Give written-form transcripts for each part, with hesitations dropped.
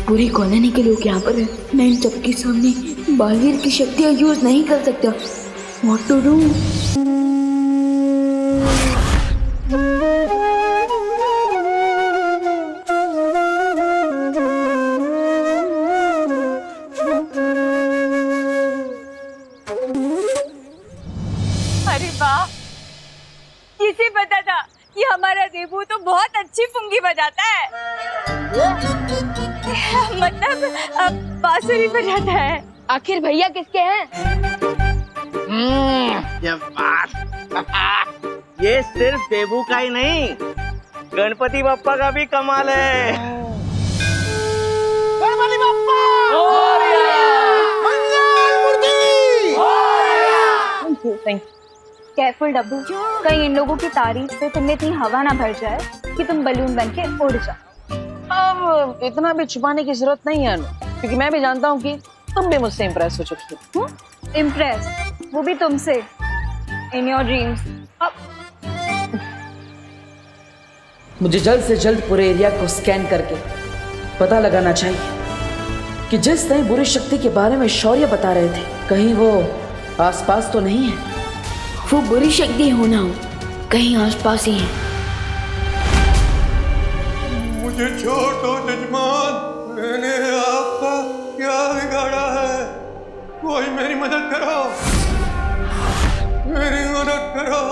पूरी कॉलोनी के लोग यहाँ पर हैं। मैं इन सबके सामने बालवीर की शक्तियाँ यूज नहीं कर सकता। What to do? अरे वाह, किसे पता था कि हमारा देबू तो बहुत अच्छी पुंगी बजाता है। मतलब बांसुरी बजाता है। आखिर भैया किसके हैं? ये बात ये सिर्फ देबू का ही नहीं, गणपति बप्पा का भी कमाल है। गणपति बप्पा केयरफुल डब्बू, कहीं इन लोगों की तारीफ से तुमने इतनी हवा ना भर जाए कि तुम बलून बन के उड़ जाओ। अब इतना भी छुपाने की जरूरत नहीं है अनु, क्योंकि मैं भी जानता हूँ कि तुम भी मुझसे इम्प्रेस हो चुकी हो। इम्प्रेस, वो भी तुमसे, इन योर ड्रीम्स। मुझे जल्द से जल्द पूरे एरिया को स्कैन करके पता लगाना चाहिए कि जिस नई बुरी शक्ति के बारे में शौर्य बता रहे थे, कहीं वो आसपास तो नहीं है। वो बुरी शक्ति हो ना हो, कहीं आसपास ही है। मुझे छोड़ दो जजमान, मैंने आपका क्या बिगाड़ा है? कोई मेरी मदद करो, मेरी मदद करो।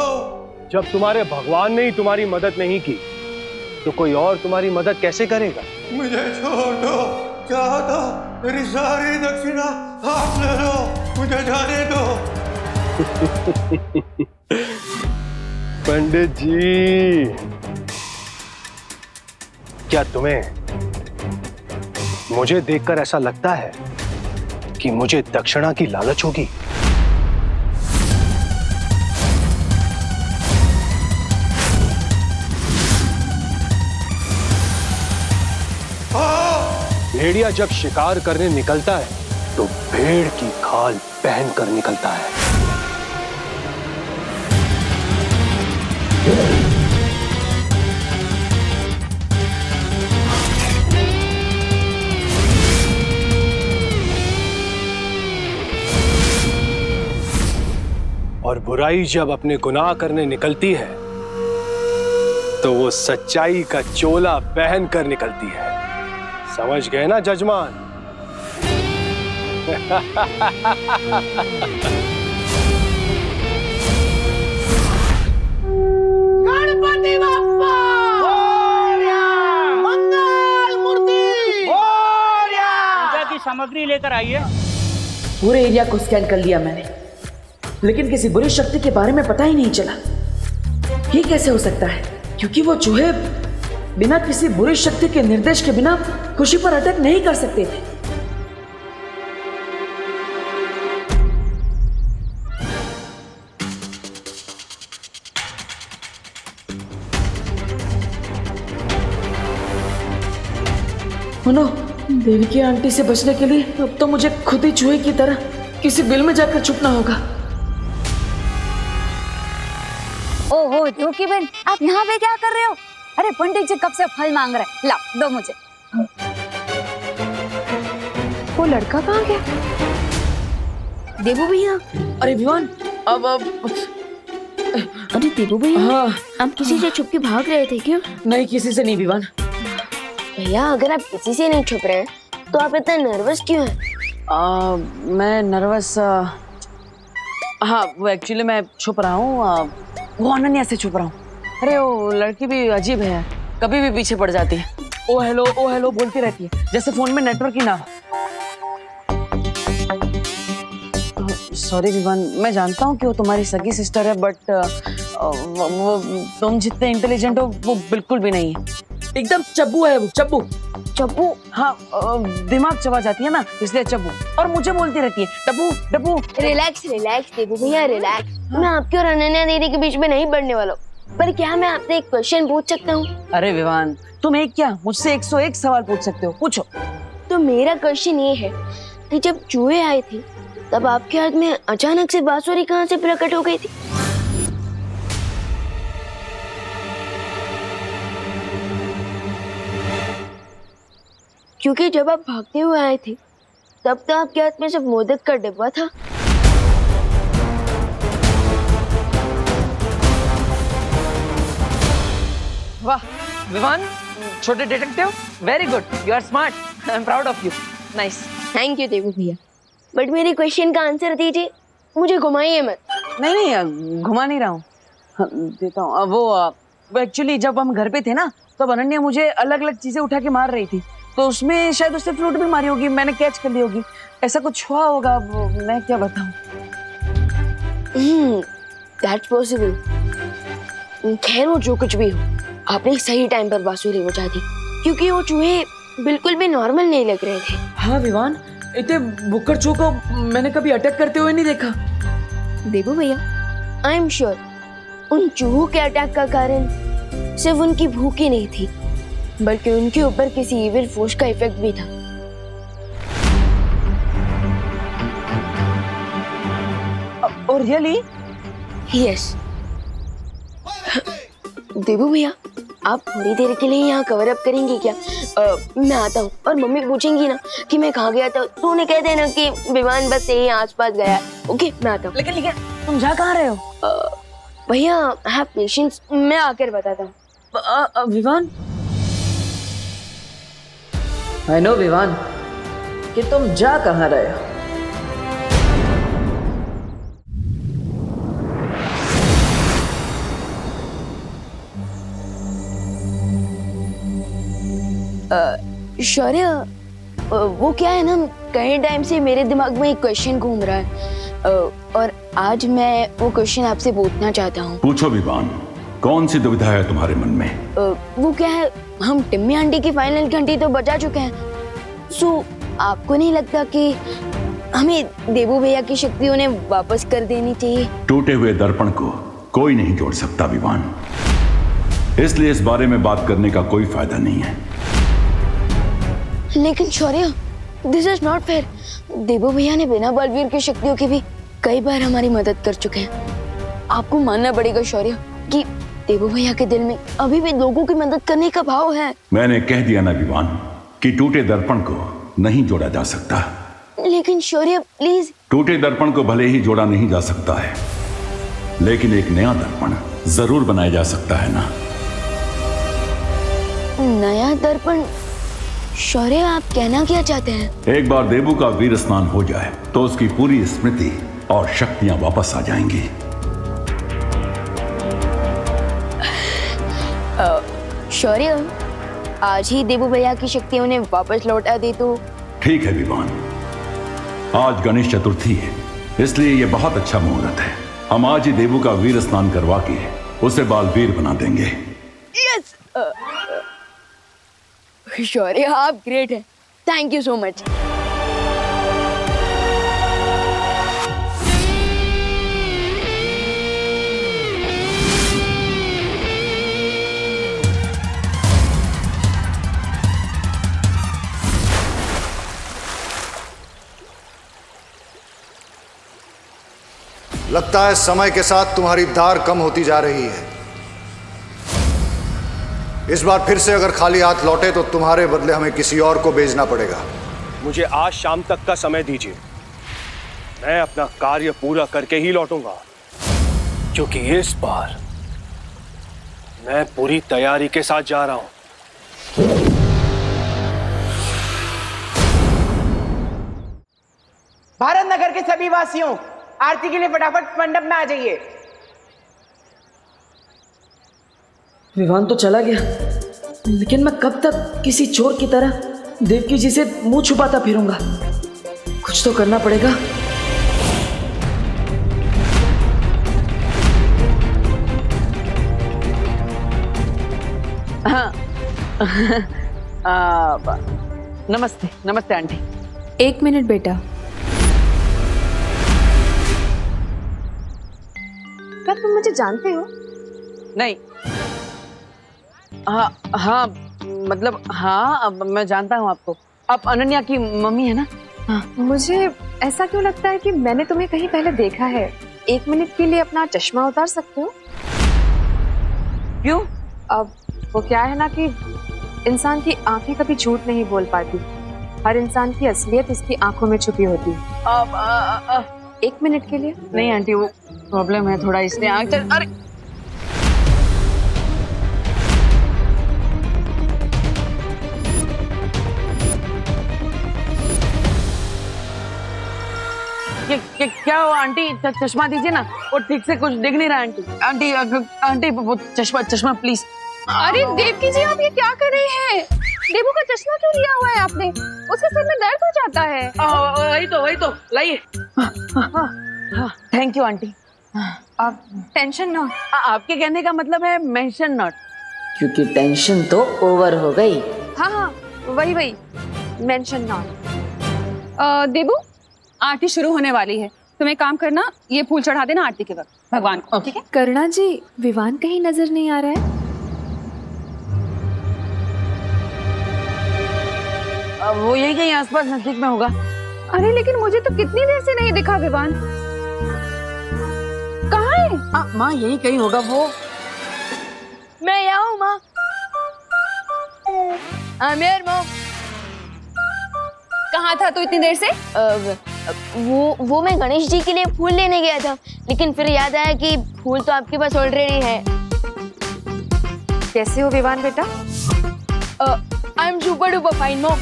जब तुम्हारे भगवान ने ही तुम्हारी मदद नहीं की तो कोई और तुम्हारी मदद कैसे करेगा? मुझे छोड़ दो, चाहो तो मेरी सारी दक्षिणा आप ले लो, मुझे जाने दो। पंडित जी, क्या तुम्हें मुझे देखकर ऐसा लगता है कि मुझे दक्षिणा की लालच होगी? भेड़िया जब शिकार करने निकलता है तो भेड़ की खाल पहनकर निकलता है। और बुराई जब अपने गुनाह करने निकलती है तो वो सच्चाई का चोला पहन कर निकलती है। समझ गए ना जजमान? गणपति बप्पा मंगल मूर्ति पूजा की सामग्री लेकर आइए। पूरे एरिया को स्कैन कर लिया मैंने, लेकिन किसी बुरी शक्ति के बारे में पता ही नहीं चला। ये कैसे हो सकता है? क्योंकि वो चूहे बिना किसी बुरी शक्ति के निर्देश के बिना खुशी पर अटैक नहीं कर सकते थे। नो, देवी की आंटी से बचने के लिए अब तो मुझे खुद ही चूहे की तरह किसी बिल में जाकर छुपना होगा। ओहो धोखी बहन, आप यहाँ पे क्या कर रहे हो? अरे पंडित जी कब से फल मांग रहे हैं, लाओ दो मुझे। वो लड़का कहाँ गया? देबू भैया। अरे विवान, अब अरे देबू भैया, हाँ। आप किसी से छुप के भाग रहे थे क्या? नहीं, किसी से नहीं विवान। भैया अगर आप किसी से नहीं छुप रहे हैं तो आप इतना नर्वस क्यों हैं? मैं नर्वस, हाँ वो एक्चुअली मैं छुप रहा हूँ, वो अनन्या से छुप रहा हूँ। अरे वो लड़की भी अजीब है, कभी भी पीछे पड़ जाती है। ओ हेलो बोलती रहती है, जैसे फोन में नेटवर्क ही ना हो। सॉरी विवान, मैं जानता हूँ कि वो तुम्हारी सगी सिस्टर है, बट वो तुम जितने इंटेलिजेंट हो वो बिल्कुल भी नहीं है। एकदम चब्बू है वो, चब्बू। चप्पू? हाँ, दिमाग चबा जाती है ना, इसलिए चब्बू। और मुझे बोलती रहती है डब्बू डब्बू। रिलैक्स देबू भैया, रिलैक्स। मैं आपकी और अनन्या दीदी के बीच में नहीं बढ़ने वाला हूँ, पर क्या मैं आपसे एक क्वेश्चन पूछ सकता हूँ? अरे विवान, तुम एक क्या मुझसे 101 सवाल पूछ सकते हो, पूछो। तो मेरा क्वेश्चन ये है कि जब चूहे आए थे तब आपके हाथ में अचानक से बांसुरी कहाँ से प्रकट हो गई थी? क्योंकि जब आप भागते हुए आए थे तब तो आपके हाथ में सिर्फ मोदक का डिब्बा था। वाह विवान, छोटे detective, very good, you are smart, I am proud of you, nice. Thank you Devu भैया, बट मेरे क्वेश्चन का आंसर दीजिए, मुझे घुमाइए मत। नहीं नहीं, घुमा नहीं रहा हूँ, देता हूँ। वो एक्चुअली जब हम घर पे थे ना, तब अनन्या मुझे अलग अलग चीजें उठा के मार रही थी, तो उसमें शायद उससे फ्रूट भी मारी होगी, मैंने कैच कर ली होगी, ऐसा कुछ हुआ होगा, वो मैं क्या बताऊँ। That's possible. खैर वो जो कुछ भी हो, आपने सही टाइम पर बांसुरी बजा दी, क्योंकि वो चूहे बिल्कुल भी नॉर्मल नहीं लग रहे थे। हाँ विवान, इतने बुक्कर चूहों को मैंने कभी अटैक करते हुए नहीं देखा। देवू भैया, आई एम श्योर उन चूहों के अटैक का कारण सिर्फ उनकी भूख ही नहीं थी, बल्कि उनके ऊपर किसी इविल फोर्स का इफेक्ट भी था। और रियली? यस। देवू भैया, आप थोड़ी देर के लिए यहाँ कवर अप करेंगे क्या? मैं आता हूँ, और मम्मी पूछेंगी ना कि मैं कहाँ गया था, तो उन्हें कह देना कि विमान बस यहीं आसपास गया है। ओके, मैं आता हूँ। लेकिन तुम जा कहाँ रहे हो? भैया हैव पेशेंस, मैं आकर बताता हूँ। विवान, आई नो विवान कि तुम जा कहाँ रहे हो। शौर्य, वो क्या है ना, कई टाइम से मेरे दिमाग में एक क्वेश्चन घूम रहा है, और आज मैं वो क्वेश्चन आपसे पूछना चाहता हूँ। पूछो विवान, कौन सी दुविधा है तुम्हारे मन में? वो क्या है, हम टिम्मी आंटी की फाइनल घंटी तो बजा चुके हैं, सो आपको नहीं लगता कि हमें देवू भैया की शक्ति उन्हें वापस कर देनी चाहिए? टूटे हुए दर्पण को कोई नहीं जोड़ सकता विवान, इसलिए इस बारे में बात करने का कोई फायदा नहीं है। लेकिन शौर्य, दिस इज नॉट फेयर। देवू भैया ने बिना बलवीर की शक्तियों के भी कई बार हमारी मदद कर चुके हैं। आपको मानना पड़ेगा शौर्य कि देवू भैया के दिल में अभी भी लोगों की मदद करने का भाव है। मैंने कह दिया ना विवान कि टूटे दर्पण को नहीं जोड़ा जा सकता। लेकिन शौर्य प्लीज। टूटे दर्पण को भले ही जोड़ा नहीं जा सकता है, लेकिन एक नया दर्पण जरूर बनाया जा सकता है ना। नया दर्पण? शौर्य, आप कहना क्या चाहते हैं? एक बार देवू का वीर स्नान हो जाए तो उसकी पूरी स्मृति और शक्तियां वापस आ जाएंगी। शौर्य, आज ही देवू भैया की शक्ति उन्हें वापस लौटा दे तो? ठीक है विवान, आज गणेश चतुर्थी है, इसलिए ये बहुत अच्छा मुहूर्त है। हम आज ही देवू का वीर स्नान करवा के उसे बालवीर बना देंगे। यस। शौर्य, आप ग्रेट हैं, थैंक यू सो मच। लगता है समय के साथ तुम्हारी धार कम होती जा रही है। इस बार फिर से अगर खाली हाथ लौटे तो तुम्हारे बदले हमें किसी और को भेजना पड़ेगा। मुझे आज शाम तक का समय दीजिए, मैं अपना कार्य पूरा करके ही लौटूंगा, क्योंकि इस बार मैं पूरी तैयारी के साथ जा रहा हूं। भारत नगर के सभी वासियों, आरती के लिए फटाफट मंडप में आ जाइए। विवान तो चला गया, लेकिन मैं कब तक किसी चोर की तरह देवकी जी से मुंह छुपाता फिरूंगा? कुछ तो करना पड़ेगा। हाँ। नमस्ते नमस्ते आंटी। एक मिनट बेटा, क्या तुम मुझे जानते हो? नहीं, हाँ हाँ, मतलब हाँ, अब मैं जानता हूँ आपको, आप अनन्या की मम्मी है ना? हाँ। मुझे ऐसा क्यों लगता है कि मैंने तुम्हें कहीं पहले देखा है। एक मिनट के लिए अपना चश्मा उतार सकते हो? क्यों? अब वो क्या है ना कि इंसान की आंखें कभी झूठ नहीं बोल पाती, हर इंसान की असलियत उसकी आंखों में छुपी होती है। एक मिनट के लिए। नहीं आंटी, वो प्रॉब्लम है थोड़ा, इसलिए आँख चल। अरे क्या हुआ आंटी? चश्मा दीजिए ना, वो ठीक से कुछ दिख नहीं रहा आंटी। आंटी आंटी वो चश्मा प्लीज। अरे देवकी जी, आप ये क्या कर रहे हैं? देवू का चश्मा क्यों लिया हुआ है आपने? उसके सर में दर्द हो जाता है। वही तो लाइए। Thank you aunty. आप टेंशन ना। आपके कहने का मतलब है मेंशन नॉट। क्योंकि टेंशन तो ओवर हो गई। हाँ, वही मेंशन नॉट। देवू, आरती शुरू होने वाली है, तुम एक काम करना, ये फूल चढ़ा देना आरती के वक्त भगवान को, ठीक है? करुणा जी, विवान कहीं नजर नहीं आ रहा है। वो यही कहीं आसपास नजदीक में होगा। अरे लेकिन मुझे तो कितनी देर से नहीं दिखा विवान। कहाँ है? माँ यही कहीं होगा वो। मैं यहाँ हूँ माँ। आमिर मॉम। कहाँ था तू इतनी देर से? वो मैं गणेश जी के लिए फूल लेने गया था, लेकिन फिर याद आया कि फूल तो आपके पास ऑलरेडी है। कैसे हो विवान बेटा? I am super duper fine mom.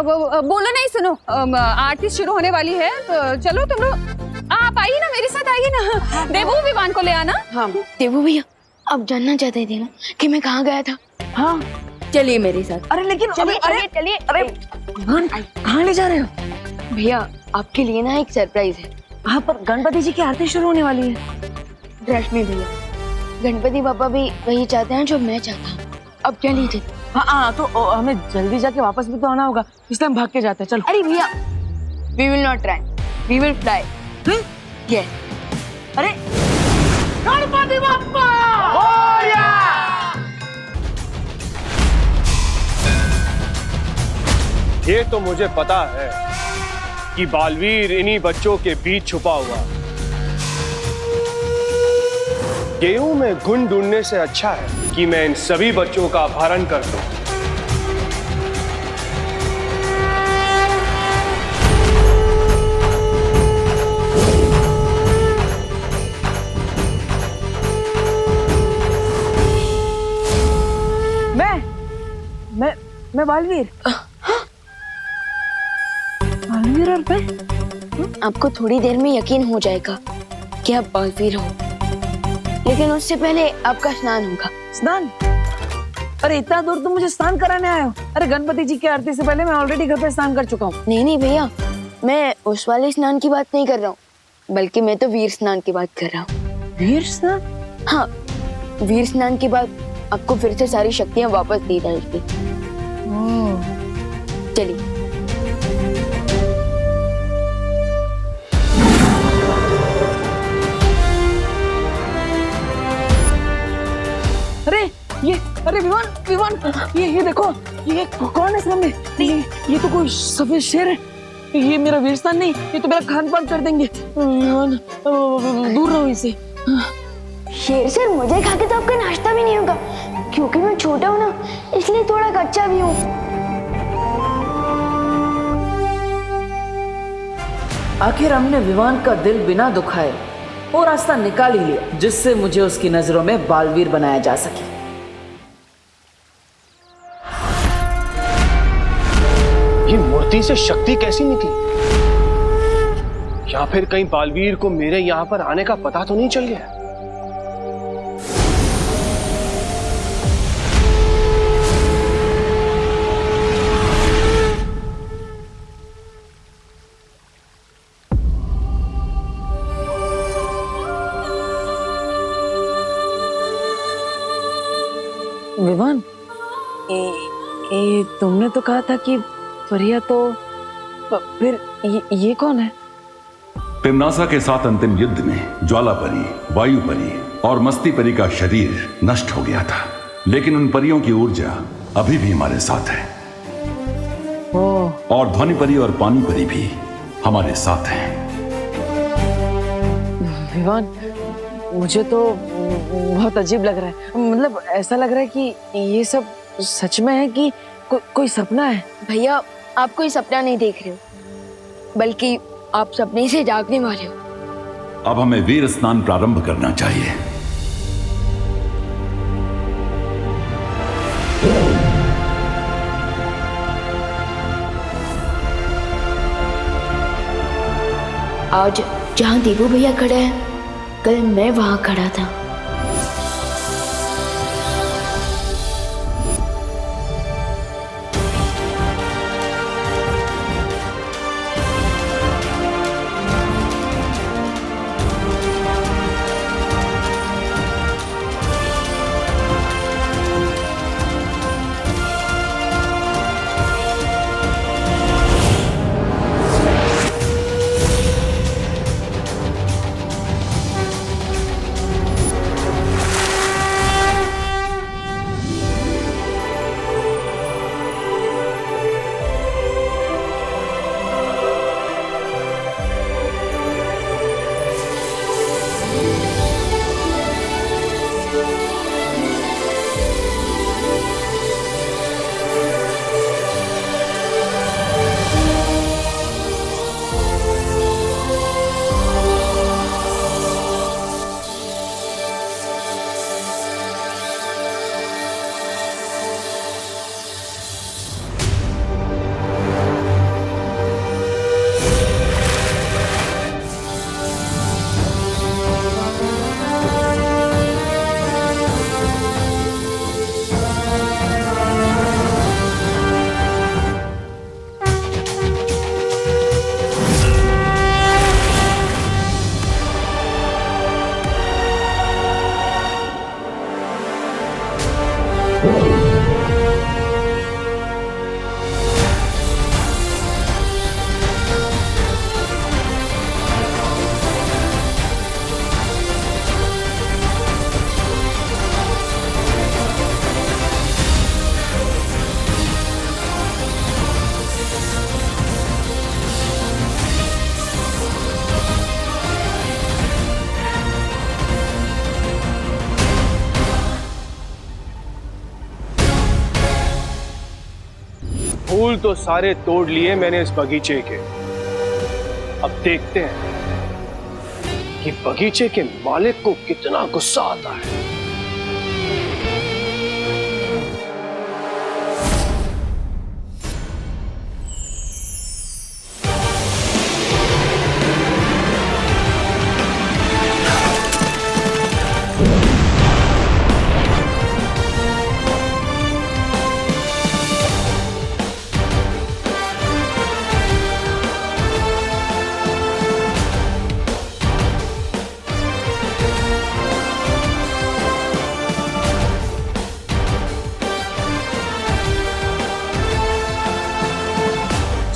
बोलो नहीं, सुनो, आरती शुरू होने वाली है, तो चलो तुम लोग आप आइए ना, मेरे साथ आइए ना। देवू, विवान को ले आना। हाँ देवू भैया, आप जानना चाहते थे ना कि मैं कहाँ गया था? हाँ चलिए मेरे साथ। अरे लेकिन चलिए चलिए। अरे कहाँ ले जा रहे हो? भैया आपके लिए ना एक सरप्राइज है। हाँ पर गणपति जी की आरती शुरू होने वाली है। रश्मि भैया, गणपति पापा भी वही चाहते हैं जो मैं चाहता हूँ। अब चलिए। हाँ तो हमें जल्दी जाके वापस भी तो आना होगा, इसलिए हम भाग के जाते हैं। चलो। अरे भैया, we will not try, we will fly. Yes. अरे गणपति बप्पा ये तो मुझे पता है कि बालवीर इन्हीं बच्चों के बीच छुपा हुआ। गेहूं में घुन ढूंढने से अच्छा है कि मैं इन सभी बच्चों का अपहरण कर दूं। मैं बालवीर। बालवीर और मैं? आपको थोड़ी देर में यकीन हो जाएगा कि आप बालवीर हो, लेकिन उससे पहले आपका स्नान होगा। स्नान? अरे इतना दूर तुम मुझे स्नान कराने आए हो? अरे गणपति जी की आरती से पहले मैं ऑलरेडी घर पे स्नान कर चुका हूँ। नहीं भैया, मैं उस वाले स्नान की बात नहीं कर रहा हूँ, बल्कि मैं तो वीर स्नान की बात कर रहा हूँ। वीर स्नान? हाँ, वीर स्नान के बाद आपको फिर से सारी शक्तियाँ वापस दी जाएंगी। चलिए। अरे विवान ये देखो, ये कौन है सामने? ये तो कोई सफेद शेर है। ये मेरा वीर स्थान नहीं, ये तो मेरा खान पान कर देंगे। दूर रहो इसे। शेर सर, मुझे खा के तो आपका नाश्ता भी नहीं होगा, क्योंकि मैं छोटा हूँ ना, इसलिए थोड़ा कच्चा भी हूँ। आखिर हमने विवान का दिल बिना दुखाए वो रास्ता निकाल ही लिया जिससे मुझे उसकी नजरों में बालवीर बनाया जा सके। ये मूर्ति से शक्ति कैसी निकली? या फिर कहीं बालवीर को मेरे यहाँ पर आने का पता तो नहीं चल गया? विवान, तुमने तो कहा था कि फरिया, तो फिर ये कौन है? तिम्नासा के साथ अंतिम युद्ध में ज्वाला परी, वायु परी और मस्ती परी का शरीर नष्ट हो गया था, लेकिन उन परियों की ऊर्जा अभी भी हमारे साथ है। और ध्वनि परी और पानी परी भी हमारे साथ हैं। विवान, मुझे तो बहुत अजीब लग रहा है। मतलब ऐसा लग रहा है कि ये सब सच में है कि कोई सपना है। भैया आप कोई सपना नहीं देख रहे हो, बल्कि आप सपने से जागने वाले हो। अब हमें वीर स्नान प्रारंभ करना चाहिए। आज जहाँ देवू भैया खड़ा है, कल मैं वहां खड़ा था। फूल तो सारे तोड़ लिए मैंने इस बगीचे के। अब देखते हैं कि बगीचे के मालिक को कितना गुस्सा आता है।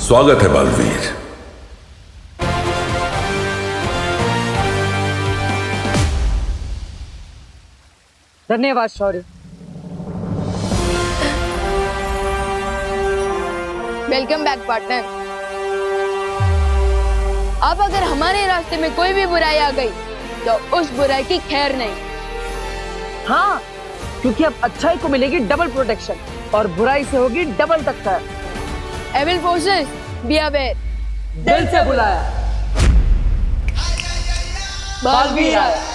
स्वागत है बालवीर। धन्यवाद शौर्य। Welcome back partner. अब अगर हमारे रास्ते में कोई भी बुराई आ गई तो उस बुराई की खैर नहीं। हाँ, क्योंकि अब अच्छाई को मिलेगी डबल प्रोटेक्शन और बुराई से होगी डबल टक्कर। Evil forces be aware. दिल से बुलाया बालवीर आया।